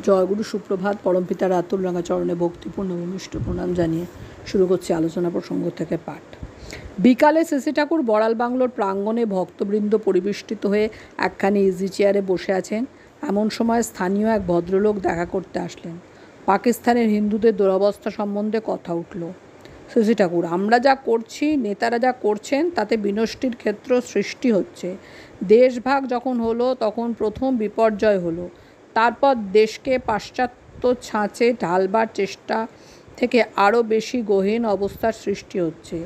জয়গুরু সুপ্রভাত। পরমপিতার আতুল রাঙা চরণে ভক্তিপূর্ণ ভূমিষ্ঠ প্রণাম জানিয়ে শুরু করছি আলোচনা প্রসঙ্গ থেকে পাঠ। বিকালে শ্রী ঠাকুর বড়াল বাংলোর প্রাঙ্গণে ভক্তবৃন্দ পরিবেষ্টিত হয়ে একখানি ইজি চেয়ারে বসে আছেন। এমন সময় স্থানীয় এক ভদ্রলোক দেখা করতে আসলেন। পাকিস্তানের হিন্দুদের দুরবস্থা সম্বন্ধে কথা উঠল। শ্রী ঠাকুর: আমরা যা করছি, নেতারা যা করছেন, তাতে বিনষ্টির ক্ষেত্র সৃষ্টি হচ্ছে। দেশভাগ যখন হলো তখন প্রথম বিপর্যয় হলো, তারপর দেশকে পাশ্চাত্য ছাঁচে ঢালবার চেষ্টা থেকে আরও বেশি গহীন অবস্থার সৃষ্টি হচ্ছে।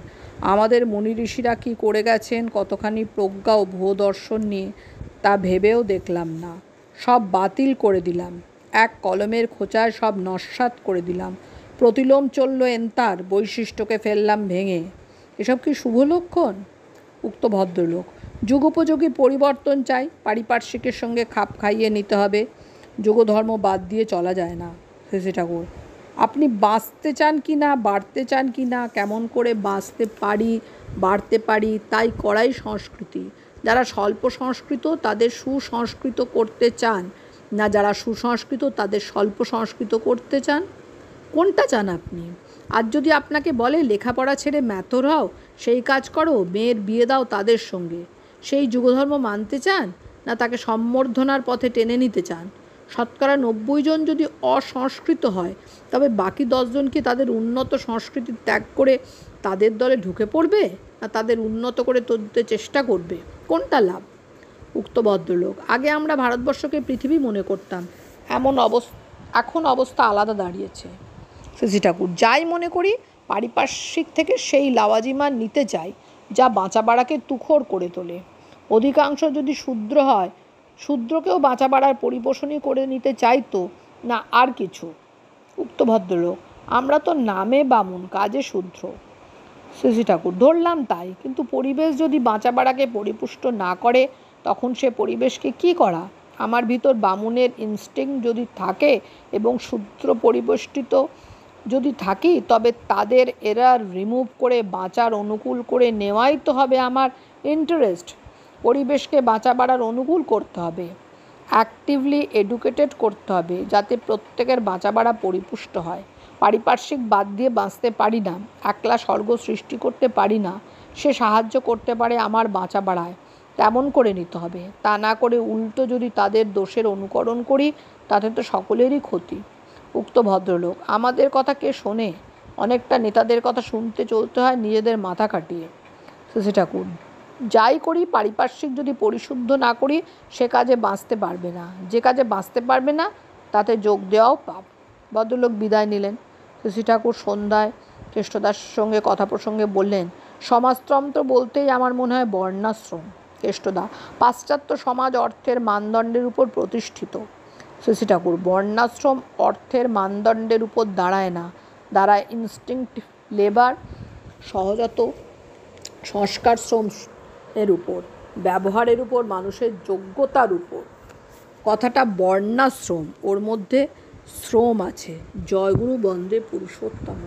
আমাদের মুনি ঋষিরা কী করে গেছেন কতখানি প্রজ্ঞা ও ভূদর্শন নিয়ে, তা ভেবেও দেখলাম না। সব বাতিল করে দিলাম, এক কলমের খোঁচায় সব নস্যাৎ করে দিলাম। প্রতিলোম চলল এন্তার, বৈশিষ্ট্যকে ফেললাম ভেঙে। এসব কি শুভ লক্ষণ? উক্ত ভদ্রলোক: যুগোপযোগী পরিবর্তন চাই, পারিপার্শ্বিকের সঙ্গে খাপ খাইয়ে নিতে হবে। যোগধর্ম বাদ দিয়ে চলা যায় না। শ্রী ঠাকুর: আপনি বাঁচতে চান কি না, বাড়তে চান কি না, কেমন করে বাঁচতে পারি, বাড়তে পারি, তাই করাই সংস্কৃতি। যারা স্বল্প সংস্কৃত তাদের সুসংস্কৃত করতে চান, না যারা সুসংস্কৃত তাদের স্বল্প সংস্কৃত করতে চান? কোনটা চান আপনি? আজ যদি আপনাকে বলে লেখাপড়া ছেড়ে ম্যাথর হও, সেই কাজ করো, মেয়ের বিয়ে দাও তাদের সঙ্গে, সেই যুগধর্ম মানতে চান, না তাকে সম্বর্ধনার পথে টেনে নিতে চান? 90% জন যদি অসংস্কৃত হয়, তবে বাকি 10 জন কি তাদের উন্নত সংস্কৃতি ত্যাগ করে তাদের দলে ঢুকে পড়বে, না তাদের উন্নত করে তুলতে চেষ্টা করবে? কোনটা লাভ? উক্ত ভদ্রলোক: আগে আমরা ভারতবর্ষকে পৃথিবী মনে করতাম, এখন অবস্থা আলাদা দাঁড়িয়েছে। শ্রী ঠাকুর: যাই মনে করি, পারিপার্শ্বিক থেকে সেই লাওয়াজিমা নিতে চাই যা বাঁচা বাড়াকে তুখোড় করে তোলে। অধিকাংশ যদি শূদ্র হয়, শূদ্রকেও বাঁচা বাড়ার পরিপোষণই করে নিতে চাইতো, না আর কিছু? উক্ত ভদ্রলোক: আমরা তো নামে বামুন, কাজে শূদ্র। শ্রী ঠাকুর: ধরলাম তাই, কিন্তু পরিবেশ যদি বাঁচা বাড়াকে পরিপুষ্ট না করে, তখন সে পরিবেশকে কি করা? আমার ভিতর বামুনের ইনস্টিংক্ট যদি থাকে এবং শূদ্র পরিবেষ্টিত যদি থাকি, তবে তাদের এরা রিমুভ করে বাঁচার অনুকূল করে নেওয়াই তো হবে আমার ইন্টারেস্ট। পরিবেশকে বাঁচা বাড়ার অনুকূল করতে হবে, অ্যাক্টিভলি এডুকেটেড করতে হবে, যাতে প্রত্যেকের বাঁচা বাড়া পরিপুষ্ট হয়। পারিপার্শ্বিক বাদ দিয়ে বাঁচতে পারি না, একলা স্বর্গ সৃষ্টি করতে পারি না। সে সাহায্য করতে পারে আমার বাঁচা বাড়ায়, তেমন করে নিতে হবে। তা না করে উল্টো যদি তাদের দোষের অনুকরণ করি, তাতে তো সকলেরই ক্ষতি। উক্ত ভদ্রলোক: আমাদের কথা কে শোনে? অনেকটা নেতাদের কথা শুনতে চলতে হয় নিজেদের মাথা কাটিয়ে। শ্রী ঠাকুর: যাই করি, পারিপার্শ্বিক যদি পরিশুদ্ধ না করি, সে কাজে বাঁচতে পারবে না। যে কাজে বাঁচতে পারবে না, তাতে যোগ দেওয়াও পাপ। ভদ্রলোক বিদায় নিলেন। শ্রী ঠাকুর সন্ধ্যায় কেষ্টদার সঙ্গে কথা প্রসঙ্গে বললেন, সমাজতন্ত্র বলতেই আমার মনে হয় বর্ণাশ্রম। কেষ্টদা: পাশ্চাত্য সমাজ অর্থের মানদণ্ডের উপর প্রতিষ্ঠিত। শ্রী ঠাকুর: বর্ণাশ্রম অর্থের মানদণ্ডের উপর দাঁড়ায় না, দাঁড়ায় ইনস্টিংক্ট লেবার, সহজাত সংস্কার শ্রম এর উপর, ব্যবহারের উপর, মানুষের যোগ্যতার উপর। কথাটা বর্ণাশ্রম, ওর মধ্যে শ্রম আছে। জয়গুরু বন্দে পুরুষোত্তম।